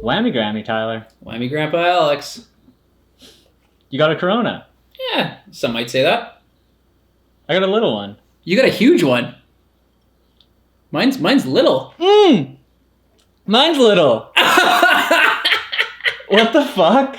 Whammy Grammy, Tyler. Whammy Grandpa Alex. You got a Corona. Yeah, some might say that. I got a little one. You got a huge one. Mine's little. Mine's little. What the fuck?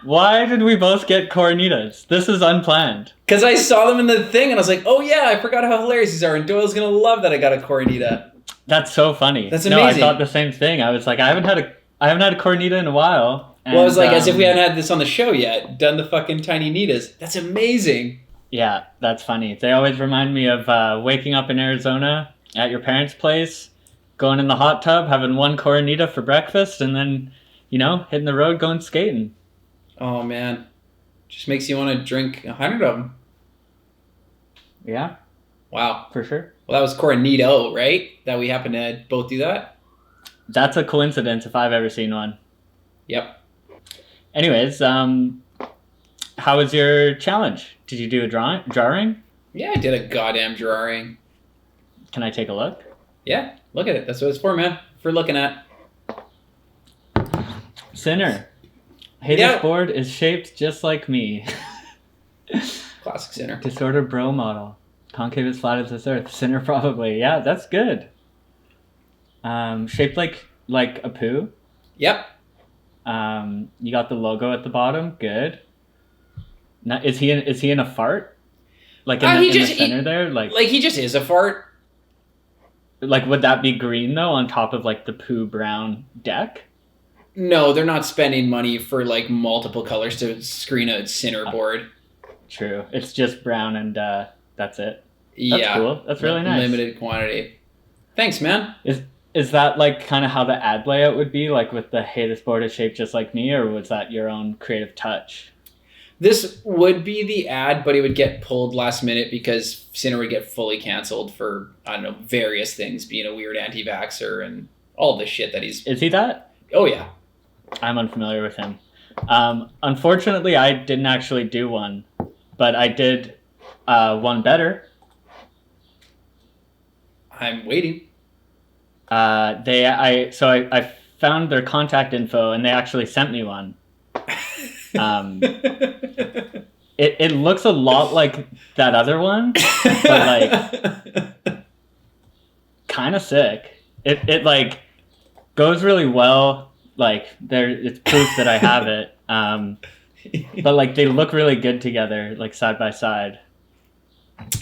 Why did we both get Coronitas? This is unplanned. Because I saw them in the thing and I was like, oh yeah, I forgot how hilarious these are. And Doyle's going to love that I got a Coronita. That's so funny. That's amazing. No, I thought the same thing. I was like, I haven't had a Coronita in a while. And, well, I was like, as if we hadn't had this on the show yet. Done the fucking tiny Nitas. That's amazing. Yeah, that's funny. They always remind me of waking up in Arizona at your parents' place, going in the hot tub, having one Coronita for breakfast, and then, hitting the road going skating. Oh, man. Just makes you want to drink 100 of them. Yeah. Wow. For sure. Well, that was Coronito, right? That we happen to both do that? That's a coincidence if I've ever seen one. Yep. Anyways, how was your challenge? Did you do a drawing? Yeah, I did a goddamn drawing. Can I take a look? Yeah, look at it. That's what it's for, man. For looking at. Sinner. Hey, this board is shaped just like me. Classic Sinner. Disorder bro model. Concave as flat as this earth. Sinner probably. Yeah, that's good. Shaped like a poo. Yep. You got the logo at the bottom. Good. Now, is he in a fart? Like in the center there? Like he just is a fart. Like, would that be green though on top of like the poo brown deck? No, they're not spending money for like multiple colors to screen a Sinner board. True. It's just brown and that's it. That's yeah. Cool. That's really nice. Limited quantity. Thanks, man. Is that like kind of how the ad layout would be, like with the hey, this board is shaped just like me, or was that your own creative touch? This would be the ad, but it would get pulled last minute because Sinner would get fully canceled for, I don't know, various things, being a weird anti-vaxxer and all the shit that he's... Is he that? Oh, yeah. I'm unfamiliar with him. Unfortunately, I didn't actually do one, but I did one better. I'm waiting. I found their contact info and they actually sent me one. It looks a lot like that other one, but like kind of sick. It like goes really well. Like it's proof that I have it. But like they look really good together, like side by side.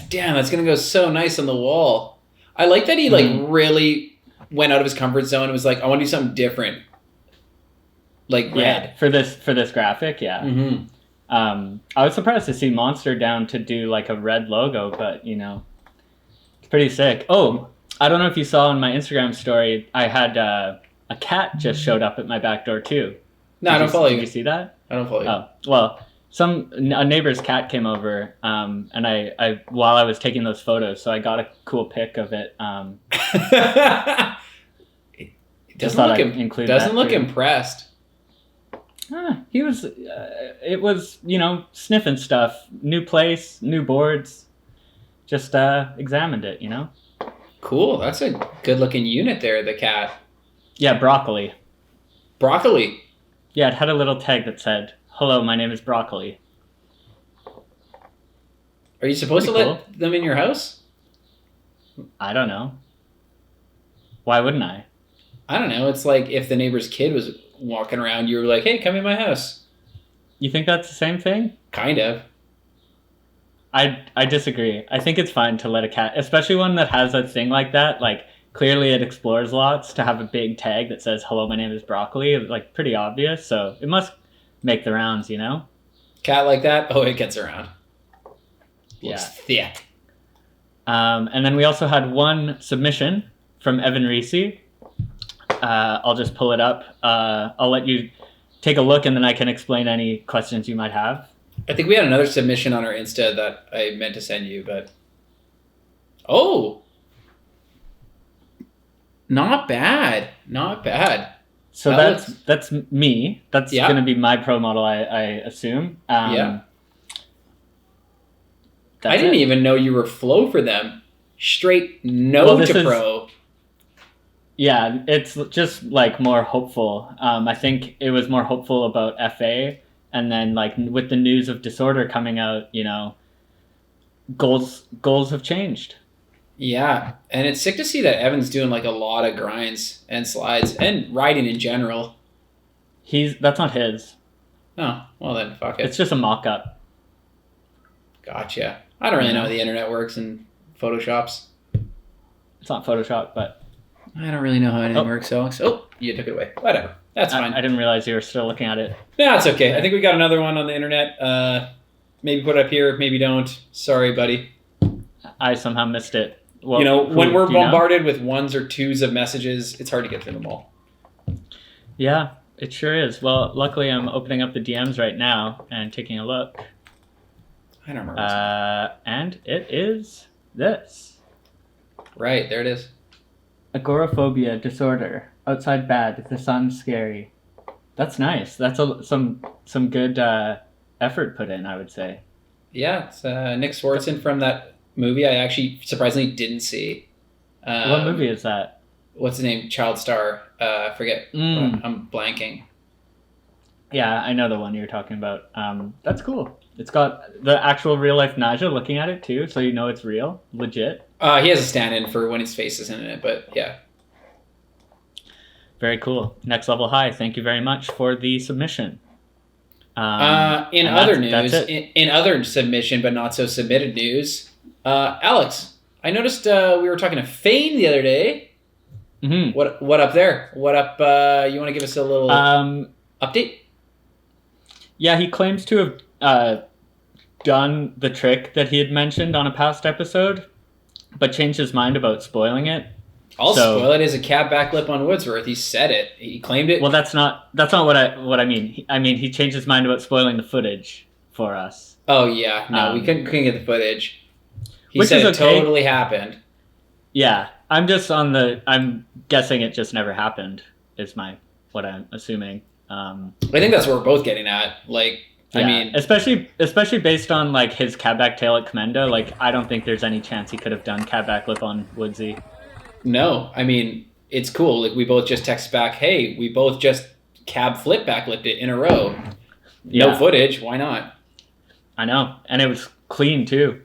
Damn, that's gonna go so nice on the wall. I like that he like really went out of his comfort zone and was like, I want to do something different. Like red. For this graphic, yeah. Mm-hmm. I was surprised to see Monster down to do like a red logo, but it's pretty sick. Oh, I don't know if you saw on my Instagram story, I had a cat just showed up at my back door too. No, I don't follow you. Did you see that? I don't follow you. Oh, well, a neighbor's cat came over, and I while I was taking those photos, so I got a cool pic of it. It doesn't look impressed. He was, it was, sniffing stuff, new place, new boards, just examined it, Cool. That's a good looking unit there, the cat. Yeah, Broccoli. Broccoli? Yeah, it had a little tag that said, hello, my name is Broccoli. Are you supposed to let them in your house? I don't know. Why wouldn't I? I don't know. It's like if the neighbor's kid was walking around, you were like, hey, come in my house. You think that's the same thing? Kind of. I disagree. I think it's fine to let a cat, especially one that has a thing like that, like clearly it explores lots, to have a big tag that says, hello, my name is Broccoli, like pretty obvious, so it must make the rounds, Cat like that? Oh, it gets around. Looks thick. And then we also had one submission from Evan Reese. I'll just pull it up. I'll let you take a look and then I can explain any questions you might have. I think we had another submission on our Insta that I meant to send you, but... Oh! Not bad. Not bad. So that's me. That's going to be my pro model, I assume. Yeah. I didn't even know you were flow for them. Straight to pro. Yeah, it's just like more hopeful. I think it was more hopeful about FA, and then like with the news of Disorder coming out, goals have changed. Yeah, and it's sick to see that Evan's doing like a lot of grinds and slides and riding in general. That's not his. Oh, well then, fuck it. It's just a mock-up. Gotcha. I don't really know how the internet works and Photoshops. It's not Photoshop, but I don't really know how anything works. So, you took it away. Whatever. That's fine. I didn't realize you were still looking at it. No, it's okay. I think we got another one on the internet. Maybe put it up here, maybe don't. Sorry, buddy. I somehow missed it. Well, when we're bombarded with ones or twos of messages, it's hard to get through them all. Yeah, it sure is. Well, luckily I'm opening up the DMs right now and taking a look. I don't remember. And it is this. Right, there it is. Agoraphobia disorder. Outside bad. The sun's scary. That's nice. That's some good effort put in, I would say. Yeah, it's Nick Swartzen from that movie I actually surprisingly didn't see. What movie is that? What's the name? Child Star. I forget. I'm blanking. Yeah, I know the one you're talking about. That's cool. It's got the actual real life Nyjah looking at it too, so you know it's real, legit. He has a stand-in for when his face isn't in it, but yeah. Very cool. Next level high. Thank you very much for the submission. In other news, in other submission but not so submitted news, Alex, I noticed we were talking to Fane the other day. Mm-hmm. What up there? What up? You want to give us a little update? Yeah, he claims to have done the trick that he had mentioned on a past episode, but changed his mind about spoiling it. I'll spoil it as a cab backlip on Woodsworth. He said it. He claimed it. Well, that's not what I mean. I mean, he changed his mind about spoiling the footage for us. Oh yeah, no, we couldn't get the footage. He said it totally happened. Yeah, I'm guessing it just never happened. Is what I'm assuming. I think that's what we're both getting at. Like, yeah, I mean, especially based on like his cab back tail at Commenda. Like, I don't think there's any chance he could have done cab backlip on Woodsy. No, I mean, it's cool. Like, we both just text back, hey, we both just cab flip backlipped it in a row. No footage. Why not? I know. And it was clean, too.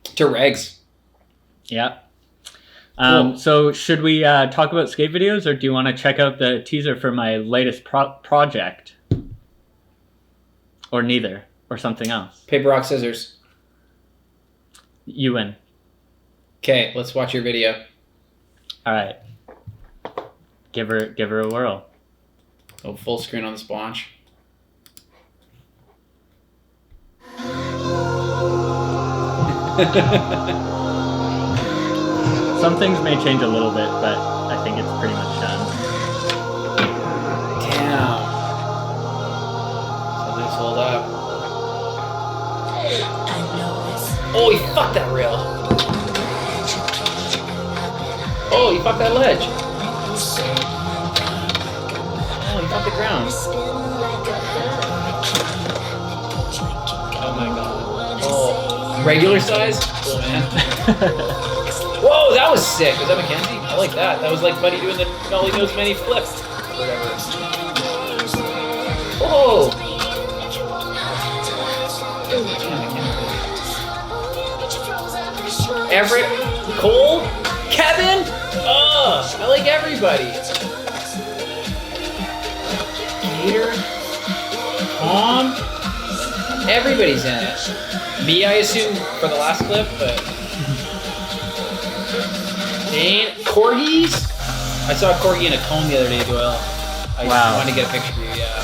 To regs. Yeah. Cool. So should we talk about skate videos, or do you want to check out the teaser for my latest project? Or neither? Or something else? Paper, rock, scissors. You win. Okay, let's watch your video. All right. Give her a whirl. Oh, full screen on the splash. Some things may change a little bit, but I think it's pretty much done. Damn. Something's hold up. Oh, he fucked that rail. Oh, he fucked that ledge. Oh, he fucked the ground. Oh my god. Oh, regular size? Cool, man. Whoa, that was sick. Was that Mackenzie? I like that. That was like Buddy doing the Nolly Knows Many flips. Whatever. Whoa! Everett, Cole, Kevin. I like everybody. Gator, Tom. Everybody's in it. Me, I assume, for the last clip, but. Dane, corgis? I saw a corgi in a cone the other day, Doyle. I wanted to get a picture of you, yeah.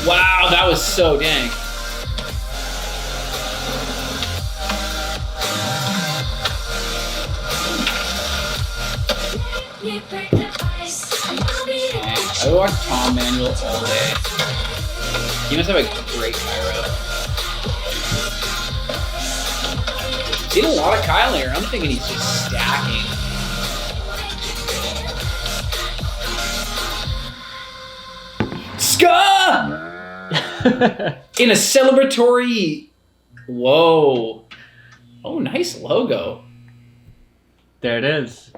Wow, that was so dang. I would watch Tom Manuel all day. He must have a great gyro. Seen a lot of Kyle here. I'm thinking he's just stacking. Ska! In a celebratory Whoa. Oh, nice logo. There it is.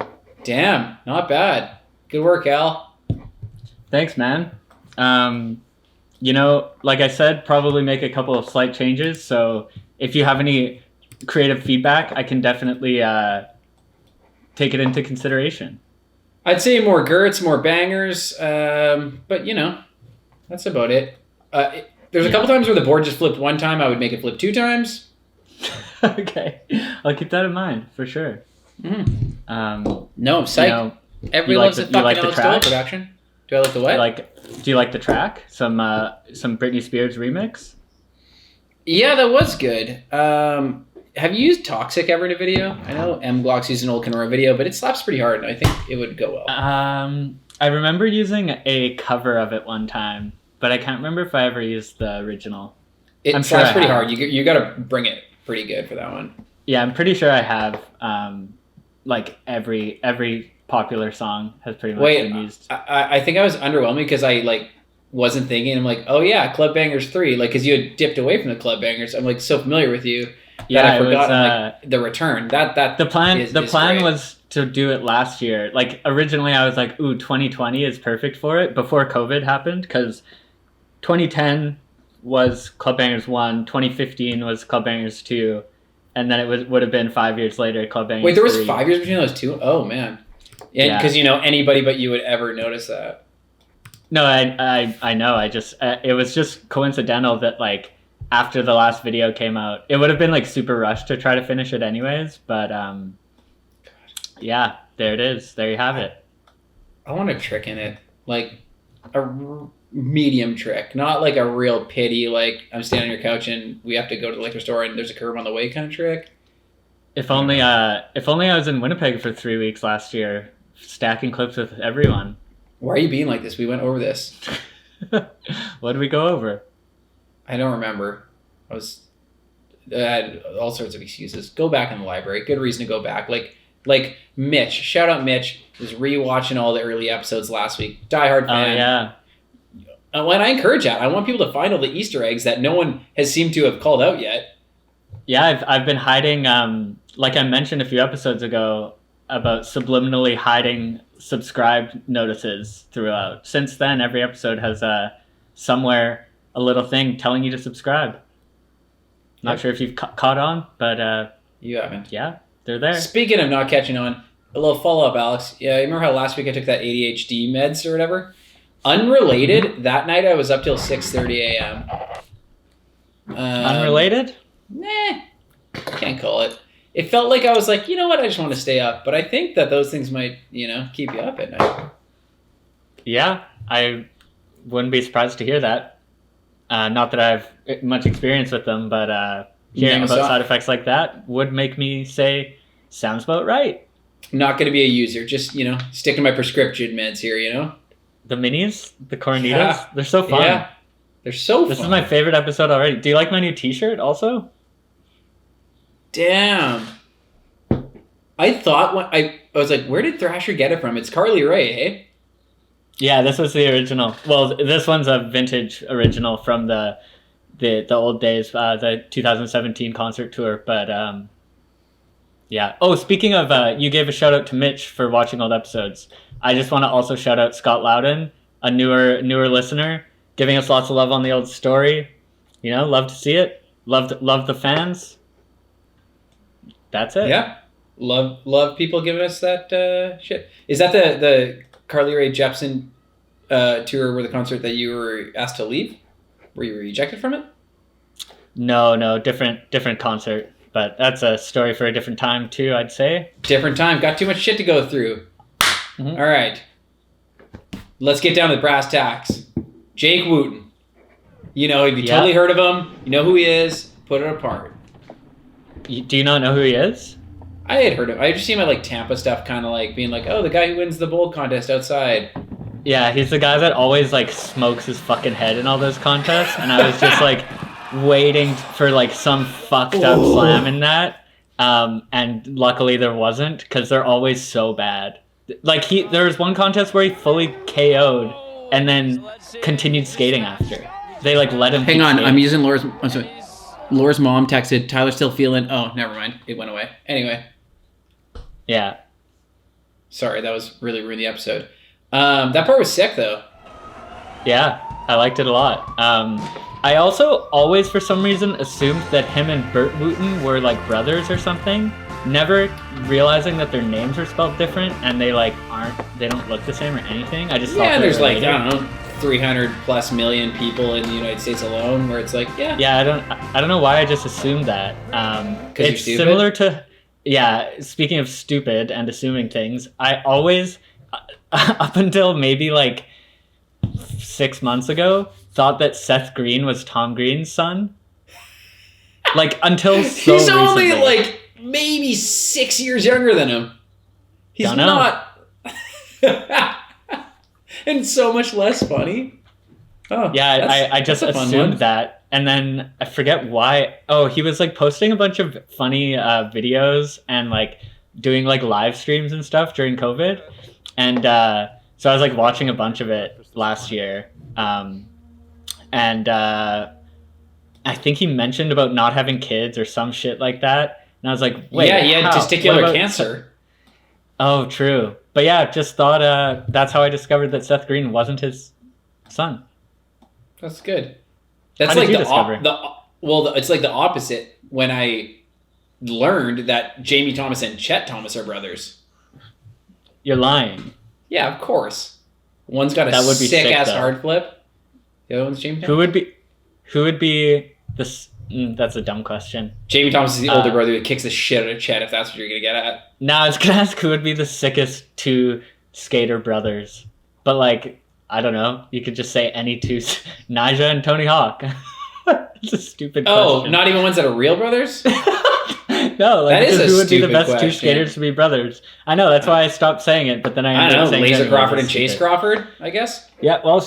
Damn, not bad. Good work, Al. Thanks, man. You know, like I said, probably make a couple of slight changes. So if you have any creative feedback, I can definitely take it into consideration. I'd say more girts, more bangers, but you know, that's about it. There's a couple times where the board just flipped one time. I would make it flip 2 times. Okay, I'll keep that in mind for sure. No, psych. You know, everyone loves the fucking Alex Dole production. Do I like the what? Do you like the track? Some Britney Spears remix? Yeah, that was good. Have you used Toxic ever in a video? I know M Glock's used an old Coronita video, but it slaps pretty hard, and I think it would go well. I remember using a cover of it one time, but I can't remember if I ever used the original. It slaps pretty hard. You got to bring it pretty good for that one. Yeah, I'm pretty sure I have. Like every popular song has pretty much been used. I think I was underwhelming because I like wasn't thinking. I'm like, oh yeah, Club Bangers 3. Like, because you had dipped away from the Club Bangers. I'm like so familiar with you that I forgot like the return. That the plan was to do it last year. Like originally, I was like, ooh, 2020 is perfect for it before COVID happened because 2010 was Club Bangers 1, 2015 was Club Bangers 2. And then it would have been 5 years later, Club Bangers. Wait, there was 3. 5 years between those two? Oh, man. Yeah, because, you know, anybody but you would ever notice that. No, I know. I just, it was just coincidental that, like, after the last video came out, it would have been, like, super rushed to try to finish it anyways. But, yeah, there it is. There you have it. I want a trick in it. Like, a medium trick, not like a real pity, like I'm standing on your couch and we have to go to the liquor store and there's a curb on the way kind of trick. If only I was in Winnipeg for 3 weeks last year, stacking clips with everyone. Why are you being like this? We went over this. What did we go over? I don't remember. I had all sorts of excuses. Go back in the library. Good reason to go back. Like Mitch. Shout out Mitch. Was rewatching all the early episodes last week. Diehard fan. Oh yeah. When I encourage that, I want people to find all the Easter eggs that no one has seemed to have called out yet. Yeah, I've been hiding, like I mentioned a few episodes ago, about subliminally hiding subscribe notices throughout. Since then, every episode has somewhere a little thing telling you to subscribe. Not sure if you've caught on, but... you haven't. Yeah, they're there. Speaking of not catching on, a little follow-up, Alex. Yeah, you remember how last week I took that ADHD meds or whatever? Unrelated, that night I was up till 6:30 a.m. Unrelated? Nah, can't call it. It felt like I was like, you know what, I just want to stay up. But I think that those things might, you know, keep you up at night. Yeah, I wouldn't be surprised to hear that. Not that I have much experience with them, but hearing about side effects like that would make me say, sounds about right. I'm not going to be a user, just, you know, sticking my prescription meds here, you know? The minis, the Coronitas, they're so fun. Yeah, they're so fun. This is my favorite episode already. Do you like my new t-shirt also? Damn. I thought when I was like, where did Thrasher get it from? It's Carly Rae, hey? Yeah, this was the original. Well, this one's a vintage original from the old days, the 2017 concert tour. But yeah. Oh, speaking of, you gave a shout out to Mitch for watching old episodes. I just want to also shout out Scott Loudon, a newer listener, giving us lots of love on the old story. You know, love to see it. Love the fans. That's it. Yeah, love people giving us that shit. Is that the Carly Rae Jepsen tour, where the concert that you were asked to leave? Were you rejected from it? No, different concert. But that's a story for a different time too, I'd say. Different time. Got too much shit to go through. Mm-hmm. All right. Let's get down to the brass tacks. Jake Wooten. You know, have you totally heard of him? You know who he is? Put it apart. Do you not know who he is? I had heard of him. I just seen my like Tampa stuff, kind of like being like, oh, the guy who wins the bowl contest outside. Yeah, he's the guy that always like smokes his fucking head in all those contests, and I was just like waiting for like some fucked up slam in that, and luckily there wasn't, because they're always so bad. Like there was one contest where he fully KO'd and then continued skating after. They like let him. Hang on, skating. I'm using Laura's. I'm sorry. Laura's mom texted, Tyler still feeling... Oh, never mind. It went away. Anyway. Yeah. Sorry, that was really ruined the episode. That part was sick, though. Yeah, I liked it a lot. I also always, for some reason, assumed that him and Bert Wooten were, like, brothers or something. Never realizing that their names are spelled different and they, like, they don't look the same or anything. I just thought Yeah, there's, like, related. I don't know, 300 plus million people in the United States alone where it's like, yeah. Yeah, I don't know why I just assumed that. It's similar to... Yeah, speaking of stupid and assuming things, I always, up until maybe, like, 6 months ago, thought that Seth Green was Tom Green's son. Like, until so He's only, recently. like, maybe 6 years younger than him. He's Don't know. not... And so much less funny. Oh, yeah, I just that's a fun assumed one. that. And then I forget why. Oh, he was, like, posting a bunch of funny videos and, like, doing, like, live streams and stuff during COVID. And so I was, like, watching a bunch of it last year. And I think he mentioned about not having kids or some shit like that. And I was like, wait, yeah, he had how? testicular What about cancer. Oh, true. But yeah, just thought that's how I discovered that Seth Green wasn't his son. That's good. That's How like did you the discover? it's like the opposite when I learned that Jamie Thomas and Chet Thomas are brothers. You're lying. Yeah, of course. One's got a That would be sick ass sick, though. hard flip. The other one's Jamie Thomas. Who would be this? That's a dumb question. Jamie Thomas is the older brother who kicks the shit out of Chet, if that's what you're gonna get at. Now I was gonna ask who would be the sickest two skater brothers, but like I don't know. You could just say any two, Nyjah and Tony Hawk. It's a stupid Oh, question. not even ones that are real brothers? No, like That is because a who would be the stupid best two question. skaters to be brothers? I know that's why I stopped saying it, but then I I ended don't up know, saying Laser it Crawford anyways. and Chase Crawford, I guess. Yeah, well,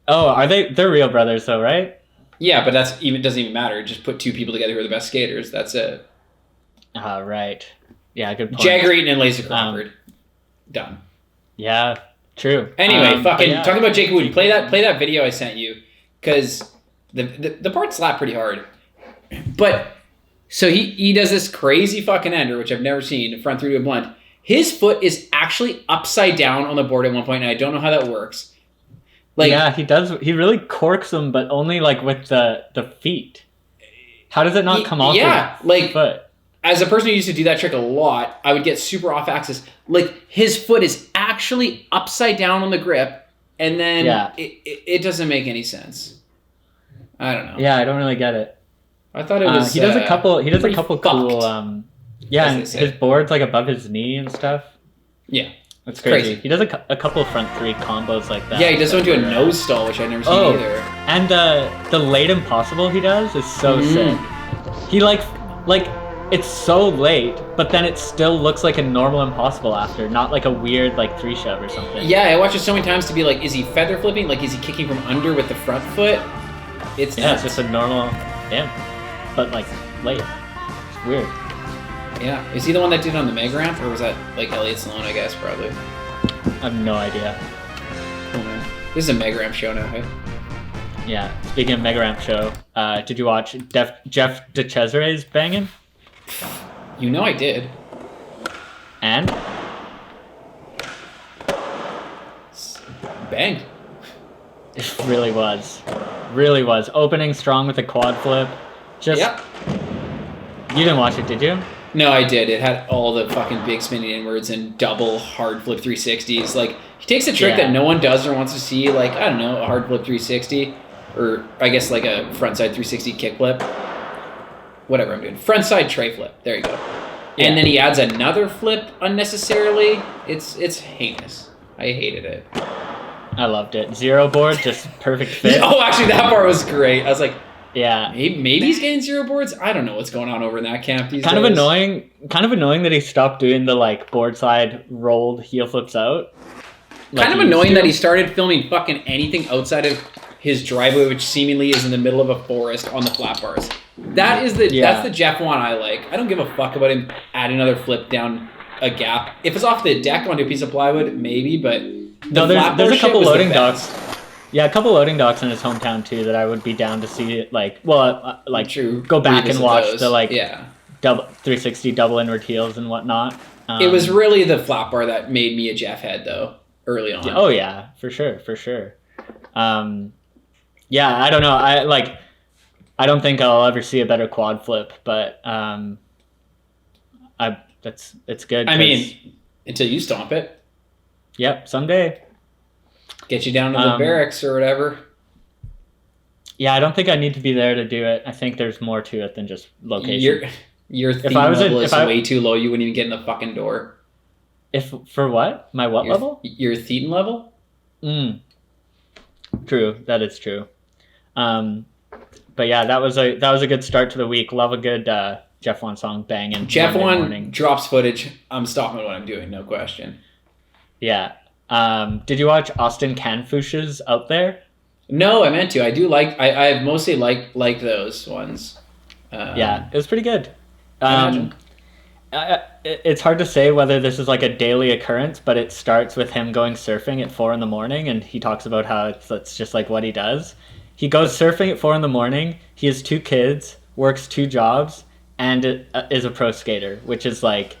are they? They're real brothers, though, right? Yeah, but doesn't even matter. Just put two people together who are the best skaters. That's it. Right. Yeah, good point. Jagger Eaton and Laser Crawford. Done. Yeah, true. Anyway, fucking yeah. talking about Jake Wooten. Play that video I sent you because the part slapped pretty hard. But so he does this crazy fucking ender, which I've never seen, front through to a blunt. His foot is actually upside down on the board at one point, and I don't know how that works. Like, yeah, he does. He really corks them, but only like with the feet. How does it not come off? Yeah, like foot? As a person who used to do that trick a lot, I would get super off axis. Like his foot is actually upside down on the grip, and then it doesn't make any sense. I don't know. Yeah, I don't really get it. I thought it was. He does a couple. He does a couple fucked, cool. Yeah, and his board's like above his knee and stuff. Yeah, that's crazy. He does a couple of front three combos like that. Yeah, he does one to a nose stall, which I've never seen either. And the late impossible he does is so sick. He like it's so late, but then it still looks like a normal impossible after, not like a weird like three shove or something. Yeah, I watch it so many times to be like, is he feather flipping? Like, is he kicking from under with the front foot? It's just a normal but like late. It's weird. Yeah, is he the one that did it on the Meg ramp, or was that like Elliot Sloan? I guess probably. I have no idea. Cool, man. This is a Meg ramp show now, hey? Yeah. Speaking of Mega Ramp show, did you watch Jeff DeCesare's banging? You know I did. And? Banged. It really was. Really was. Opening strong with a quad flip. Just. Yep. You didn't watch it, did you? No, I did. It had all the fucking big spinning inwards and double hard flip 360s. Like, he takes a trick that no one does or wants to see, like, I don't know, a hard flip 360, or I guess like a frontside 360 kick flip. Whatever I'm doing. Frontside tray flip. There you go. Yeah. And then he adds another flip unnecessarily. It's heinous. I hated it. I loved it. Zero board, just perfect fit. Oh, actually, that part was great. I was like, yeah, maybe he's getting zero boards. I don't know what's going on over in that camp these days. Kind of annoying that he stopped doing the like board side rolled heel flips out. Kind of annoying that he started filming fucking anything outside of his driveway, which seemingly is in the middle of a forest on the flat bars. That's the Jeff one I like. I don't give a fuck about him adding another flip down a gap. If it's off the deck onto a piece of plywood, maybe, but no, there's a couple loading docks. Yeah, a couple loading docks in his hometown too that I would be down to see. Like, well, like True. go back and Revisit watch those. the like Yeah. double 360 double inward heels and whatnot. It was really the flat bar that made me a Jeff head though, early on. Oh yeah, for sure. Yeah, I don't know. I don't think I'll ever see a better quad flip, but it's good. I mean, until you stomp it. Yep, someday. Get you down to the barracks or whatever. Yeah, I don't think I need to be there to do it. I think there's more to it than just location. Your theme level is way too low. You wouldn't even get in the fucking door. For what? My what level? Your theme level? True. That is true. But yeah, that was a good start to the week. Love a good Jeff One song banging. Jeff One drops footage. I'm stopping what I'm doing, no question. Yeah. Did you watch Austin Canfush's Out There? No, I meant to. I do like. I mostly like those ones. Yeah, it was pretty good. It's hard to say whether this is like a daily occurrence, but it starts with him going surfing at 4 a.m, and he talks about how it's just like what he does. He goes surfing at 4 a.m. He has 2 kids, works 2 jobs, and is a pro skater, which is like,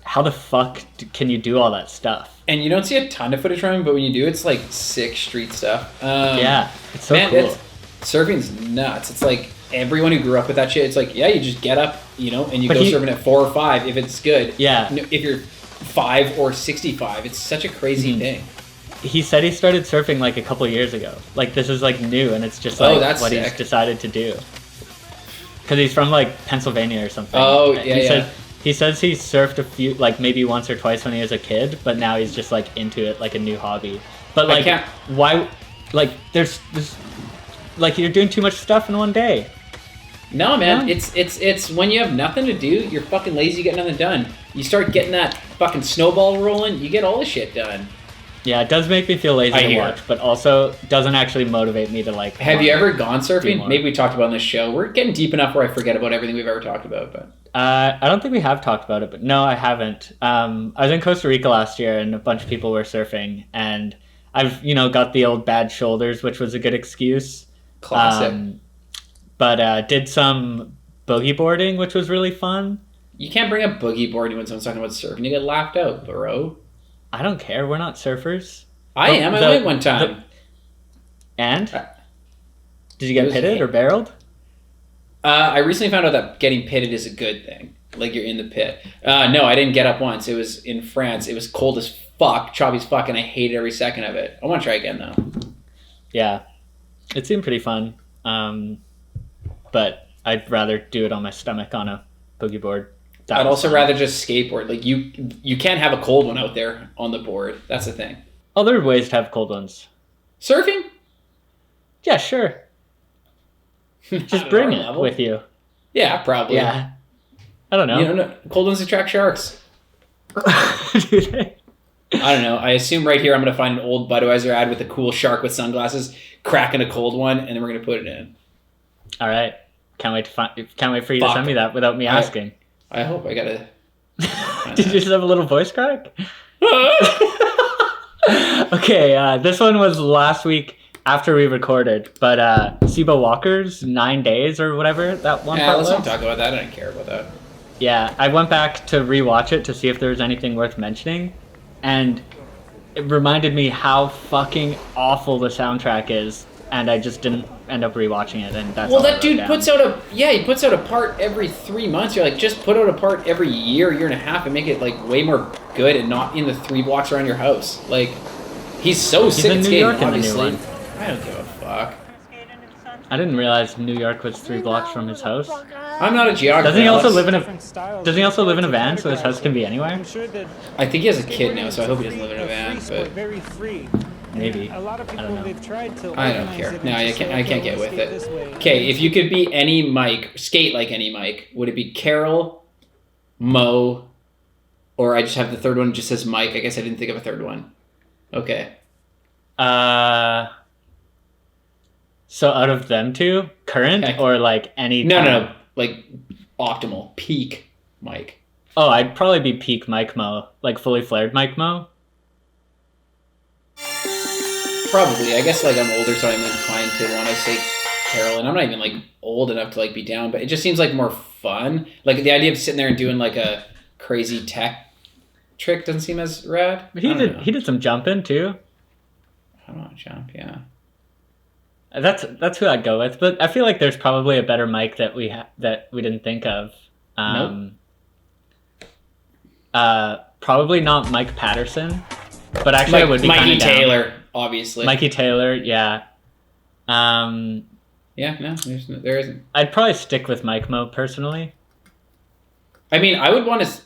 how the fuck can you do all that stuff? And you don't see a ton of footage from him, but when you do, it's like sick street stuff. Yeah, it's so cool. Surfing's nuts. It's like everyone who grew up with that shit, it's like, yeah, you just get up, and you go surfing at 4 or 5 if it's good. Yeah. If you're 5 or 65, it's such a crazy thing. He said he started surfing like a couple years ago. Like this is like new, and it's just like what sick. He's decided to do. Because he's from like Pennsylvania or something. Oh, yeah, He says he surfed a few, like maybe once or twice when he was a kid, but now he's just like into it, like a new hobby. But like, why? Like, there's like you're doing too much stuff in one day. No, man, it's when you have nothing to do, you're fucking lazy, getting nothing done. You start getting that fucking snowball rolling, you get all the shit done. Yeah, it does make me feel lazy to watch, but also doesn't actually motivate me to like. Have you ever gone surfing? Maybe we talked about on this show. We're getting deep enough where I forget about everything we've ever talked about, but. I don't think we have talked about it, but no, I haven't. I was in Costa Rica last year, and a bunch of people were surfing, and I've got the old bad shoulders, which was a good excuse. Classic. But did some boogie boarding, which was really fun. You can't bring up boogie boarding when someone's talking about surfing. You get laughed out, bro. I don't care. We're not surfers. I went one time. And? Did you get pitted or barreled? I recently found out that getting pitted is a good thing. Like you're in the pit. No, I didn't get up once. It was in France. It was cold as fuck, choppy as fuck, and I hated every second of it. I want to try again though. Yeah, it seemed pretty fun. But I'd rather do it on my stomach on a boogie board. I'd also rather just skateboard. Like you can't have a cold one out there on the board. That's the thing. Oh, there are ways to have cold ones. Surfing? Yeah, sure. Just bring it with you. Yeah, probably. Yeah. I don't know. Cold ones attract sharks. Do they? I don't know. I assume right here I'm going to find an old Budweiser ad with a cool shark with sunglasses cracking a cold one, and then we're going to put it in. All right. Can't wait for you to send me that without me asking. I hope I got to. Did you just have a little voice crack? Okay, this one was last week after we recorded, but Siba Walker's 9 Days or whatever that one part was. Let's not talk about that. I don't care about that. Yeah, I went back to rewatch it to see if there was anything worth mentioning, and it reminded me how fucking awful the soundtrack is, and I just didn't end up rewatching it, and that's that dude puts out he puts out a part every 3 months. You're like, just put out a part every year and a half, and make it like way more good and not in the 3 blocks around your house. Like, he's so sick at skating, obviously. I don't give a fuck. I didn't realize New York was 3 blocks from his house. I'm not a geographer. Doesn't he also live in a van, so his house can be anywhere? I think he has a kid now, so I hope he doesn't live in a van. But maybe. I don't care. No, I can't get with it. Okay, if you could be any Mike, skate like any Mike, would it be Carol, Mo, or I just have the third one just says Mike? I guess I didn't think of a third one. Okay. So out of them two, current or like any? No, like optimal, peak Mike. Oh, I'd probably be peak Mike Mo, like fully flared Mike Mo. Probably. I guess like I'm older, so I'm inclined to want to say Carol, and I'm not even like old enough to like be down, but it just seems like more fun. Like the idea of sitting there and doing like a crazy tech trick doesn't seem as rad. But he did some jumping too. I don't want to jump, yeah. That's who I'd go with, but I feel like there's probably a better Mike that we didn't think of. Nope. Probably not Mike Patterson, but actually I would be Mikey down. Taylor, obviously. Mikey Taylor, yeah. Yeah, no, there isn't. I'd probably stick with Mike Mo personally. I mean, I would want to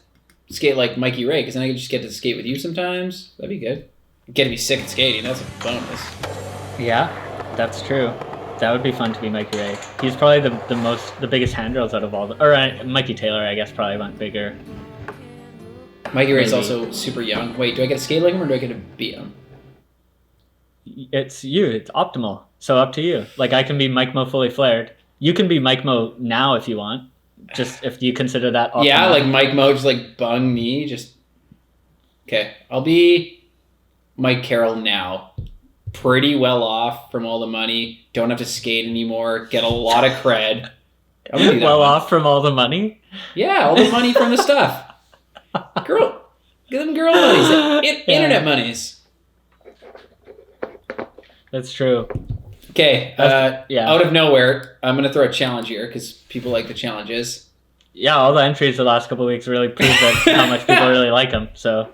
skate like Mikey Ray, because then I could just get to skate with you sometimes. That'd be good. Get to be sick at skating. That's a bonus. Yeah, that's true. That would be fun to be Mikey Ray. He's probably the biggest handrails out of all Mikey Taylor, I guess, probably went bigger. Mikey Ray's also super young. Wait, do I get to skate like him or do I get to beat him? It's you. It's optimal. So up to you. Like I can be Mike Mo fully flared. You can be Mike Mo now if you want. Just if you consider that optimal. Yeah, like Mike Mo just like bung me. Just okay. I'll be Mike Carroll now. Pretty well off from all the money. Don't have to skate anymore. Get a lot of cred. I'm gonna do that well one. off from all the money? Yeah, all the money from the stuff. Get them girl monies. Internet monies. That's true. Okay, yeah. Out of nowhere, I'm going to throw a challenge here because people like the challenges. Yeah, all the entries the last couple of weeks really proved how much people really like them. So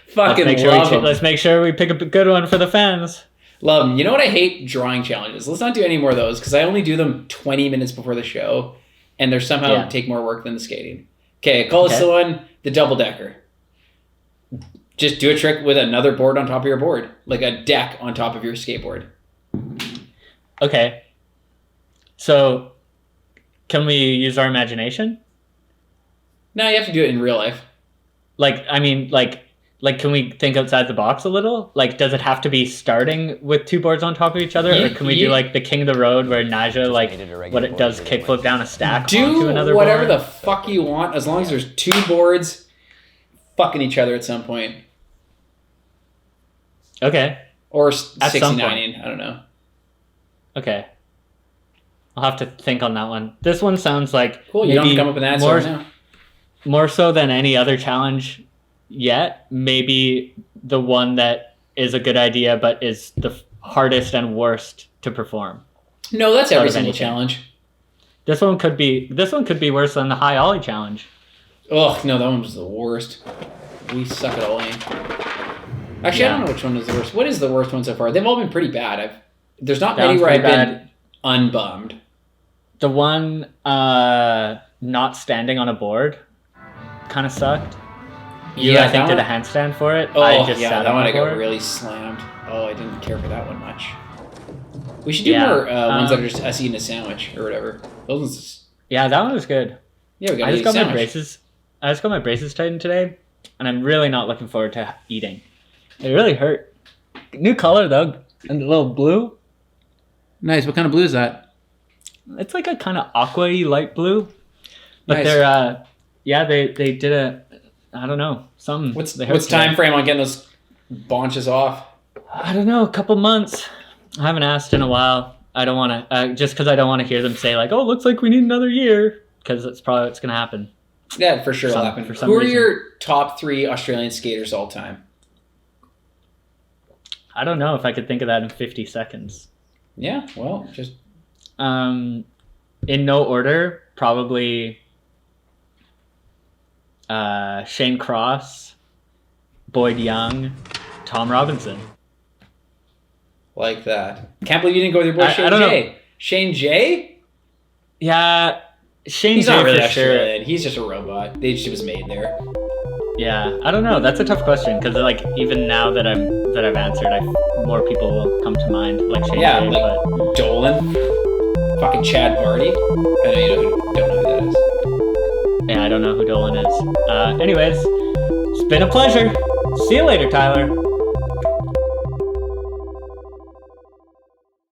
Fucking love them. Let's make sure we pick a good one for the fans. Love them. You know what I hate? Drawing challenges. Let's not do any more of those because I only do them 20 minutes before the show and they're somehow take more work than the skating. Okay, call us the one, the double-decker. Just do a trick with another board on top of your board. Like a deck on top of your skateboard. Okay. So, can we use our imagination? No, you have to do it in real life. Like, I mean, like, can we think outside the box a little? Like, does it have to be starting with two boards on top of each other? Or can we do, like, the King of the Road where Nyjah, like, what it does, kickflip down a stack onto another board? Do whatever the fuck you want as long as there's two boards fucking each other at some point. Okay. Or 69ing, I don't know. Okay. I'll have to think on that one. This one sounds like cool. You don't have to come up with an answer right now. More so than any other challenge yet. Maybe the one that is a good idea, but is the hardest and worst to perform. No, that's every single challenge. This one could be worse than the high ollie challenge. Ugh, no, that one was the worst. We suck at ollie. Actually, I don't know which one is the worst. What is the worst one so far? They've all been pretty bad. There's not many where I've been unbummed. The one not standing on a board kind of sucked. I think did a handstand for it. Oh, I just yeah, sat that on one the I got board. really slammed. Oh, I didn't care for that one much. We should do more ones that are just us eating a sandwich or whatever. Those ones just... Yeah, that one was good. Yeah, we got I to just eat a got my sandwich. braces. I just got my braces tightened today, and I'm really not looking forward to eating. It really hurt. New color though, and a little blue. Nice. What kind of blue is that? It's like a kind of aqua-y light blue. But Nice. they're they did a I don't know, something. What's time frame on getting those bonches off? I don't know, a couple months. I haven't asked in a while. I don't want to just because I don't want to hear them say like, "Oh, looks like we need another year," because it's probably what's going to happen. Yeah, for sure it'll happen. Who are your top 3 Australian skaters all time? I don't know if I could think of that in 50 seconds. Yeah, well, just... in no order, probably Shane Cross, Boyd Young, Tom Robinson. Like that. Can't believe you didn't go with your boy Shane J. Shane J? Yeah, Shane He's J not really for sure. Australian. He's just a robot. They just was made there. Yeah, I don't know. That's a tough question because like even now that I've answered, more people will come to mind like Shane Yeah, J, like but... Dolan, fucking Chad Barty. I know you don't know who that is. Yeah, I don't know who Dolan is. Anyways, it's been a pleasure. See you later, Tyler.